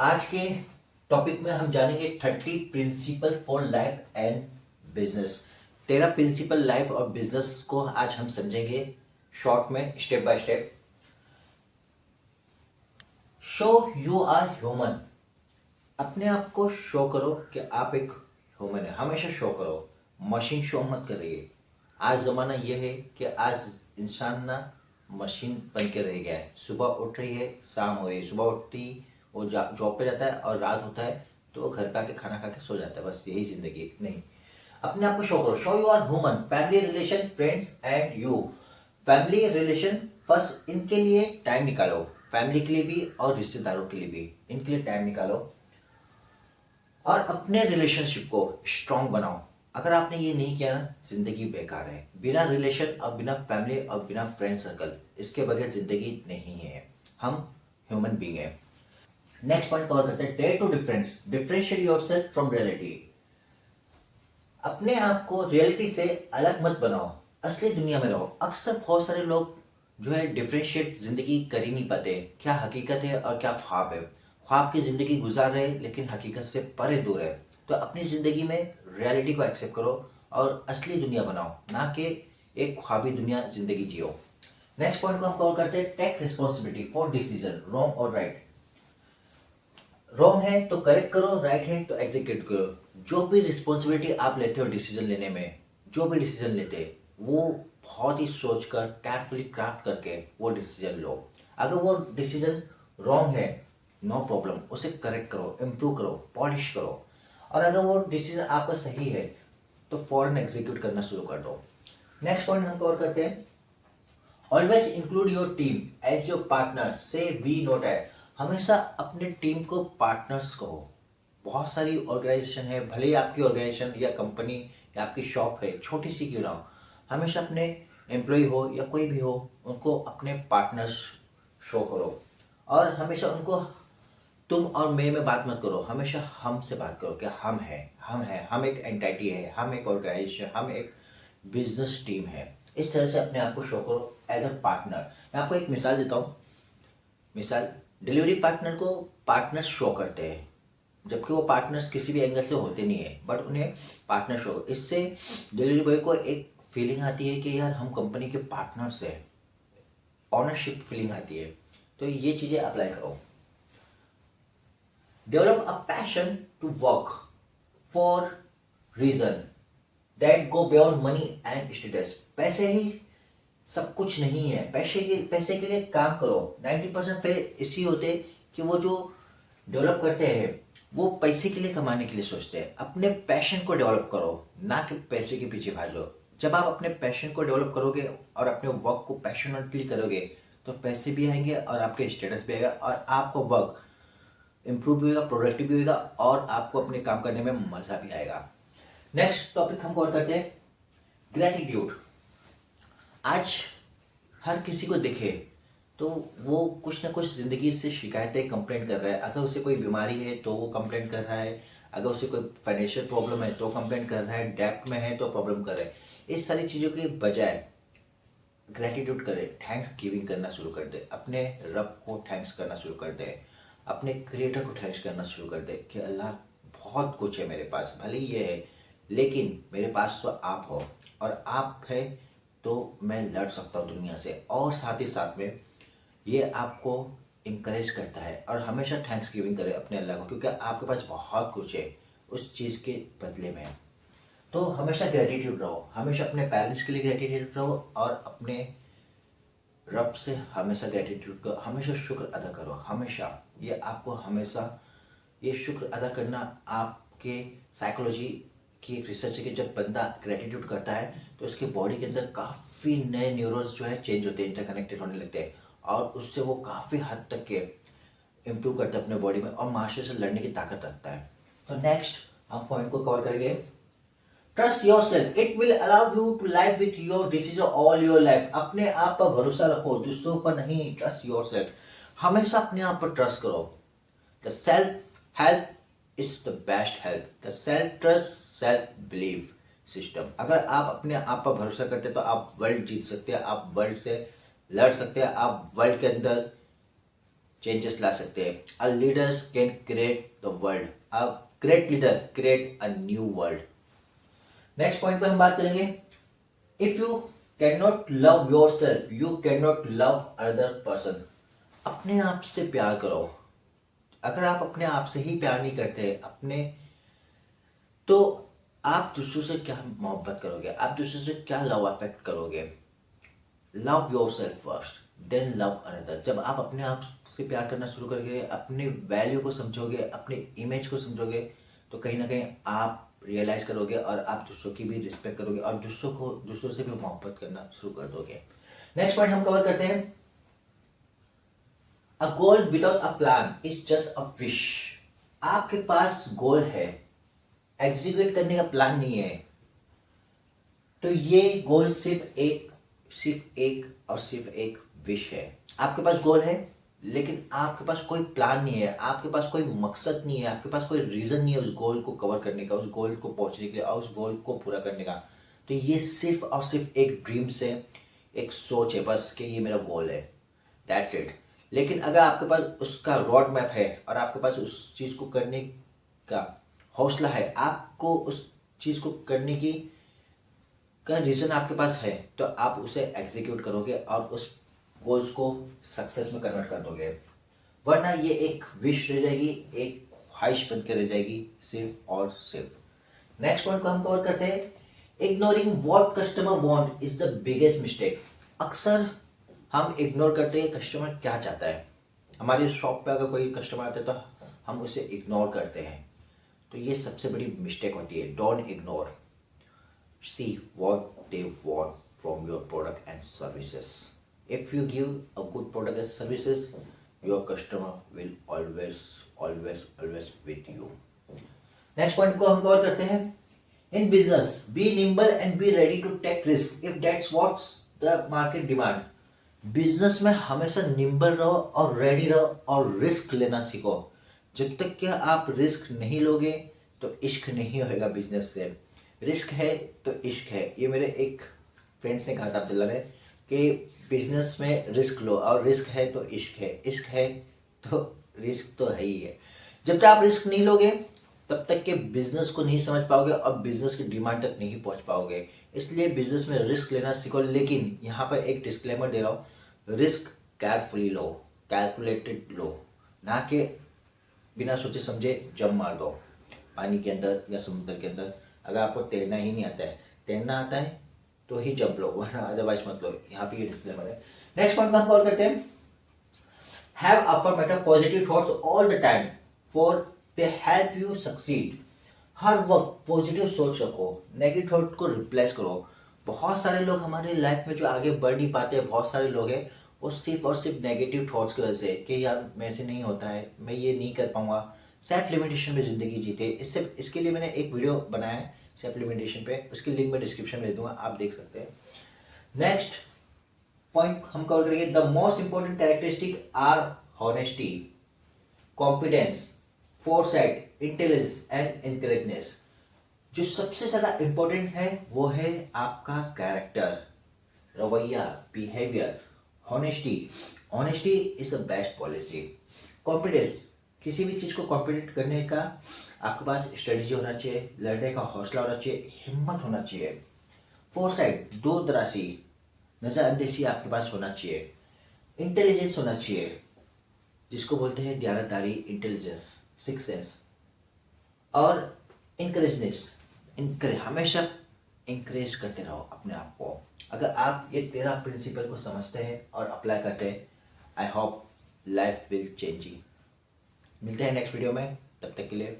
आज के टॉपिक में हम जानेंगे 30 principle for life and business. 13 principle life और बिजनेस को आज हम समझेंगे शॉर्ट में, step by step. Show you are human. अपने आप को शो करो कि आप एक ह्यूमन है, हमेशा शो करो। मशीन शो मत करिए। आज ज़माना यह है कि आज इंसान ना मशीन बन के रह गया है। सुबह उठ रही है, शाम हो रही है, सुबह उठती वो जॉब पे जाता है और रात होता है तो वो घर पे आके खाना खा के सो जाता है। बस यही जिंदगी नहीं। अपने आप को शो करो। Show you are human. Family relation, friends and you. Family relation first, इनके लिए टाइम निकालो। फैमिली के लिए भी और रिश्तेदारों के लिए भी इनके लिए टाइम निकालो और अपने रिलेशनशिप को स्ट्रांग बनाओ। अगर आपने ये नहीं किया ना, जिंदगी बेकार है। बिना रिलेशन और बिना फैमिली और बिना फ्रेंड सर्कल, इसके बगैर जिंदगी नहीं है। हम ह्यूमन बीइंग है। नेक्स्ट पॉइंट कवर करते हैं, dare to differentiate yourself from reality. अपने आप को रियलिटी से अलग मत बनाओ, असली दुनिया में रहो। अक्सर बहुत सारे लोग जो है डिफरेंशिएट जिंदगी कर ही नहीं पाते, क्या हकीकत है और क्या ख्वाब है। ख्वाब की जिंदगी गुजार रहे लेकिन हकीकत से परे दूर है। तो अपनी जिंदगी में रियलिटी को एक्सेप्ट करो और असली दुनिया बनाओ, ना कि एक ख्वाबी दुनिया जिंदगी जियो। नेक्स्ट पॉइंट को हम कवर करते हैं, take responsibility for decision, wrong और राइट। रॉन्ग है तो करेक्ट करो, राइट है तो एग्जीक्यूट करो। जो भी रिस्पॉन्सिबिलिटी आप लेते हो डिसीजन लेने में, जो भी डिसीजन लेते हैं वो बहुत ही सोचकर, केयरफुली क्राफ्ट करके वो डिसीजन लो। अगर वो डिसीजन रॉन्ग है, नो प्रॉब्लम, उसे करेक्ट करो, इम्प्रूव करो, पॉलिश करो। और अगर वो डिसीजन आपका सही है तो फौरन एग्जीक्यूट करना शुरू कर दो। नेक्स्ट पॉइंट हम कवर करते हैं, always include your team as your partner, से वी नोट है। हमेशा अपने टीम को पार्टनर्स कहो। बहुत सारी ऑर्गेनाइजेशन है, भले ही आपकी ऑर्गेनाइजेशन या कंपनी या आपकी शॉप है छोटी सी क्यों ना हो, हमेशा अपने एम्प्लॉय हो या कोई भी हो, उनको अपने पार्टनर्स शो करो। और हमेशा उनको तुम और मैं में बात मत करो, हमेशा हम से बात करो कि हम हैं, हम एक एंटिटी है, हम एक ऑर्गेनाइजेशन, हम एक बिजनेस टीम है। इस तरह से अपने आप को शो करो एज अ पार्टनर। मैं आपको एक मिसाल देता हूँ। मिसाल, डिलीवरी पार्टनर को पार्टनर शो करते हैं, जबकि वो पार्टनर्स किसी भी एंगल से होते नहीं है, बट उन्हें पार्टनर शो, इससे डिलीवरी बॉय को एक फीलिंग आती है कि यार हम कंपनी के पार्टनर्स हैं, ऑनरशिप फीलिंग आती है। तो ये चीज़ें अप्लाई करो। Develop a passion to work for reason that go beyond money and status. पैसे ही सब कुछ नहीं है। पैसे के लिए काम करो। 90% फिर इसी होते कि वो जो डेवलप करते हैं वो पैसे के लिए, कमाने के लिए सोचते हैं। अपने पैशन को डेवलप करो, ना कि पैसे के पीछे भागो। जब आप अपने पैशन को डेवलप करोगे और अपने वर्क को पैशनेटली करोगे तो पैसे भी आएंगे और आपके स्टेटस भी आएगा और आपको वर्क इम्प्रूव भी होगा, प्रोडक्टिव भी होगा और आपको अपने काम करने में मजा भी आएगा। नेक्स्ट टॉपिक हम कवर करते हैं, ग्रेटिट्यूड। आज हर किसी को देखे तो वो कुछ ना कुछ ज़िंदगी से शिकायतें, कंप्लेंट कर रहा है। अगर उसे कोई बीमारी है तो वो कंप्लेंट कर रहा है, अगर उसे कोई फाइनेंशियल प्रॉब्लम है तो कंप्लेंट कर रहा है, डेप्ट में है तो प्रॉब्लम कर रहा है। इस सारी चीज़ों के बजाय ग्रेटिट्यूड करे, थैंक्स गिविंग करना शुरू कर दे। अपने रब को थैंक्स करना शुरू कर दे, अपने क्रिएटर को थैंक्स करना शुरू कर दे कि अल्लाह बहुत कुछ है मेरे पास, भले ही ये है लेकिन मेरे पास तो आप हो और आप है तो मैं लड़ सकता हूँ दुनिया से। और साथ ही साथ में ये आपको इंकरेज करता है और हमेशा थैंक्स गिविंग करें अपने अल्लाह को, क्योंकि आपके पास बहुत कुछ है उस चीज़ के बदले में। तो हमेशा ग्रेटिट्यूड रहो, हमेशा अपने पेरेंट्स के लिए ग्रेटिट्यूड रहो और अपने रब से हमेशा ग्रेटिट्यूड करो, हमेशा शुक्र अदा करो। हमेशा ये आपको हमेशा ये शुक्र अदा करना, आपके साइकोलॉजी की एक रिसर्च है कि जब बंदा ग्रेटिट्यूड करता है तो उसके बॉडी के अंदर काफ़ी नए न्यूरॉन्स जो है चेंज होते हैं, इंटरकनेक्टेड होने लगते हैं और उससे वो काफ़ी हद तक के इम्प्रूव करता है अपने बॉडी में और मास्टर से लड़ने की ताकत रखता है। तो नेक्स्ट हम पॉइंट को कवर करेंगे, trust yourself, it will allow you to live with your decision all your life. अपने आप पर भरोसा रखो, दूसरों पर नहीं। ट्रस्ट योर सेल्फ, हमेशा अपने आप पर ट्रस्ट करो। The self help is the best help, the self trust, self believe system. अगर आप अपने आप पर भरोसा करते हैं तो आप वर्ल्ड जीत सकते हैं, आप वर्ल्ड से लड़ सकते हैं, आप वर्ल्ड के अंदर चेंजेस ला सकते हैं। A leaders can create the world, a great leader create a new world. Next point पे हम बात करेंगे, if you can not love your self you can not love other person. अपने आप से प्यार करो। अगर आप अपने आप से ही प्यार नहीं करते अपने, तो आप दूसरों से क्या मोहब्बत करोगे, आप दूसरों से क्या लव अफेक्ट करोगे। Love your self first then love another. जब आप अपने आप से प्यार करना शुरू करोगे, अपने वैल्यू को समझोगे, अपने इमेज को समझोगे, तो कहीं ना कहीं आप रियलाइज करोगे और आप दूसरों की भी रिस्पेक्ट करोगे और दूसरों से भी मोहब्बत करना शुरू कर दोगे। नेक्स्ट पॉइंट हम कवर करते हैं, a goal without a plan is just a wish. आपके पास गोल है, एग्जीक्यूट करने का प्लान नहीं है, तो ये गोल सिर्फ एक विश है। आपके पास गोल है लेकिन आपके पास कोई प्लान नहीं है, आपके पास कोई मकसद नहीं है, आपके पास कोई रीजन नहीं है उस गोल को कवर करने का, उस गोल को पहुंचने के लिए और उस गोल को पूरा करने का। तो ये सिर्फ और सिर्फ एक ड्रीम्स है, एक सोच है बस कि ये मेरा गोल है, दैट्स इट। लेकिन अगर आपके पास उसका रोड मैप है और आपके पास उस चीज़ को करने का हौसला है, आपको उस चीज़ को करने की का रीज़न आपके पास है, तो आप उसे एग्जीक्यूट करोगे और उस गोल्स को सक्सेस में कन्वर्ट कर दोगे। वरना ये एक विश रह जाएगी, एक ख्वाहिश बन के रह जाएगी सिर्फ और सिर्फ। नेक्स्ट पॉइंट को हम कवर करते हैं, ignoring what customer want is the biggest mistake. अक्सर हम इग्नोर करते हैं कस्टमर क्या चाहता है। हमारी शॉप पे अगर कोई कस्टमर आता है तो हम उसे इग्नोर करते हैं, तो ये सबसे बड़ी मिस्टेक होती है। Don't ignore, see what they want from your product and services. If you give a good product and services, your customer will always with you. Next point को हम कवर करते हैं, in business be nimble and be ready to take risk if that's what's the market demand. Business में हमेशा nimble रहो और ready रहो और रिस्क लेना सीखो। जब तक कि आप रिस्क नहीं लोगे तो इश्क नहीं होएगा बिजनेस से। रिस्क है तो इश्क है, ये मेरे एक फ्रेंड्स ने कहा था अब्दुल्ला ने, कि बिजनेस में रिस्क लो और रिस्क है तो इश्क है, इश्क है तो रिस्क तो है ही है। जब तक आप रिस्क नहीं लोगे तब तक के बिजनेस को नहीं समझ पाओगे और बिजनेस की डिमांड तक नहीं पहुंच पाओगे। इसलिए बिजनेस में रिस्क लेना सीखो, लेकिन यहाँ पर एक डिस्क्लेमर दे रहा हूँ, रिस्क केयरफुली लो, कैलकुलेटेड लो, ना कि बिना सोचे समझे जंप मार दो पानी के अंदर या समुद्र के अंदर। अगर आपको तैरना ही नहीं आता है, तैरना आता है तो ही जंप लो, वरना अदरवाइज मत लो। यहाँ पे ये डिस्क्लेमर है। नेक्स्ट पॉइंट हम कवर करते हैं, have affirmative positive thoughts all the time for they help you succeed. हर वक्त पॉजिटिव सोच रखो, नेगेटिव थॉट को रिप्लेस करो। बहुत सारे लोग हमारी लाइफ में जो आगे बढ़ नहीं पाते हैं, बहुत सारे लोग हैं वो सिर्फ और सिर्फ नेगेटिव थॉट्स की वजह से, कि यार मेरे से नहीं होता है, मैं ये नहीं कर पाऊंगा, सेल्फ लिमिटेशन में ज़िंदगी जीते। इसके लिए मैंने एक वीडियो बनाया है सेल्फ लिमिटेशन पे, उसकी लिंक मैं डिस्क्रिप्शन में दे दूंगा, आप देख सकते हैं। नेक्स्ट पॉइंट हम कवर करेंगे, the most important characteristic are honesty, confidence, foresight, intelligence and incorrectness. जो सबसे ज़्यादा इंपॉर्टेंट है वो है आपका कैरेक्टर, रवैया, behaviour. Honesty, honesty is the best policy. Confidence, किसी भी चीज़ को कॉम्पिटेट करने का आपके पास स्ट्रेटजी होना चाहिए, लड़ने का हौसला होना चाहिए, हिम्मत होना चाहिए। फोरसाइट, दूरदराजी, नज़रअंदेशी आपके पास होना चाहिए। इंटेलिजेंस होना चाहिए, जिसको बोलते हैं ध्यानदारी, इंटेलिजेंस, सिक्स सेंस। और इंकरेजनेस, हमेशा इंकरेज करते रहो अपने आप को। अगर आप ये 13 प्रिंसिपल को समझते हैं और अप्लाई करते हैं, I hope life will change. मिलते हैं नेक्स्ट वीडियो में, तब तक के लिए